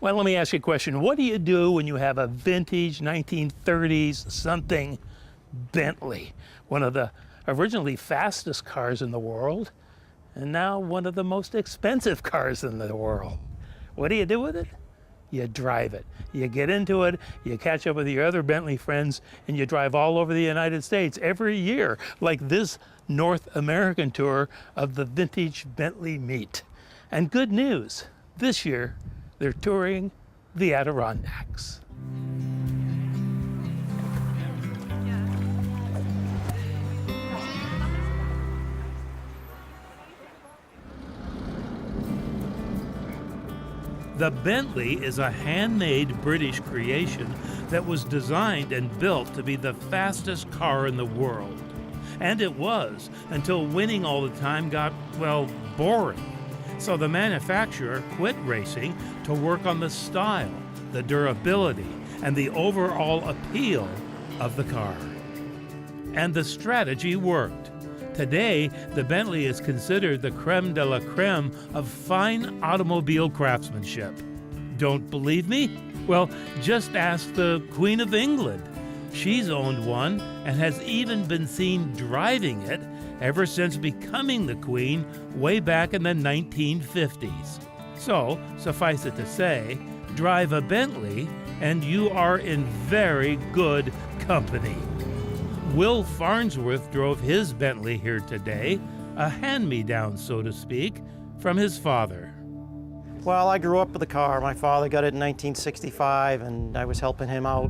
Well, let me ask you a question. What do you do when you have a vintage 1930s something Bentley, one of the originally fastest cars in the world, and now one of the most expensive cars in the world? What do you do with it? You drive it. You get into it, you catch up with your other Bentley friends, and you drive all over the United States every year, like this North American tour of the Vintage Bentley Meet. And good news, this year, they're touring the Adirondacks. The Bentley is a handmade British creation that was designed and built to be the fastest car in the world. And it was, until winning all the time got, well, boring. So the manufacturer quit racing to work on the style, the durability, and the overall appeal of the car. And the strategy worked. Today, the Bentley is considered the creme de la creme of fine automobile craftsmanship. Don't believe me? Well, just ask the Queen of England. She's owned one and has even been seen driving it ever since becoming the Queen way back in the 1950s. So, suffice it to say, drive a Bentley and you are in very good company. Will Farnsworth drove his Bentley here today, a hand-me-down, so to speak, from his father. Well, I grew up with the car. My father got it in 1965, and I was helping him out.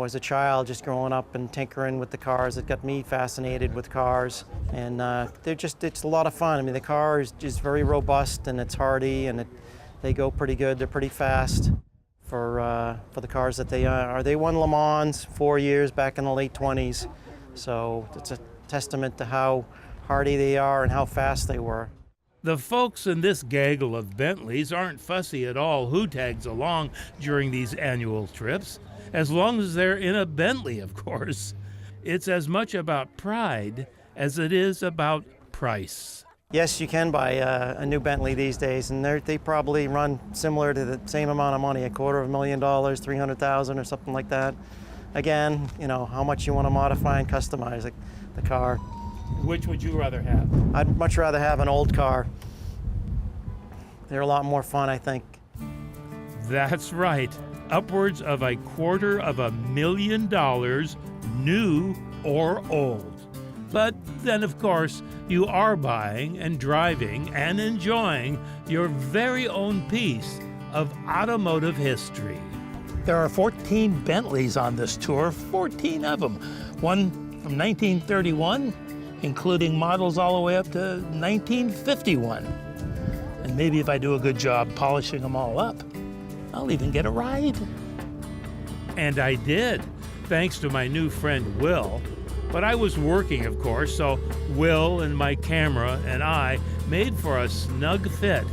As a child, just growing up and tinkering with the cars. It got me fascinated with cars, and it's a lot of fun. I mean, the car is just very robust, and it's hardy, and they go pretty good. They're pretty fast for the cars that they are. They won Le Mans 4 years back in the late 20s, so it's a testament to how hardy they are and how fast they were. The folks in this gaggle of Bentleys aren't fussy at all who tags along during these annual trips, as long as they're in a Bentley, of course. It's as much about pride as it is about price. Yes, you can buy a new Bentley these days, and they probably run similar to the same amount of money, $250,000, $300,000 or something like that. Again, how much you want to modify and customize the car. Which would you rather have? I'd much rather have an old car. They're a lot more fun, I think. That's right. Upwards of $250,000, new or old. But then, of course, you are buying and driving and enjoying your very own piece of automotive history. There are 14 Bentleys on this tour, 14 of them. One from 1931, including models all the way up to 1951. And maybe if I do a good job polishing them all up, I'll even get a ride. And I did, thanks to my new friend Will. But I was working, of course, so Will and my camera and I made for a snug fit.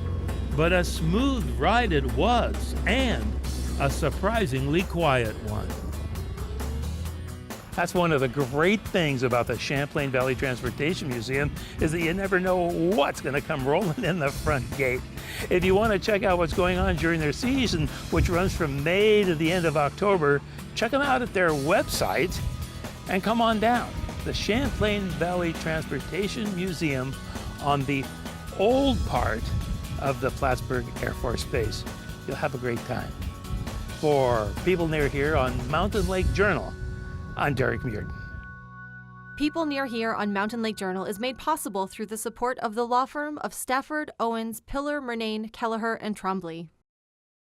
But a smooth ride it was, and a surprisingly quiet one. That's one of the great things about the Champlain Valley Transportation Museum, is that you never know what's going to come rolling in the front gate. If you want to check out what's going on during their season, which runs from May to the end of October, check them out at their website and come on down. The Champlain Valley Transportation Museum on the old part of the Plattsburgh Air Force Base. You'll have a great time. For People Near Here on Mountain Lake Journal, I'm Derek Muirden. People Near Here on Mountain Lake Journal is made possible through the support of the law firm of Stafford, Owens, Pillar, Murnane, Kelleher, and Trombley.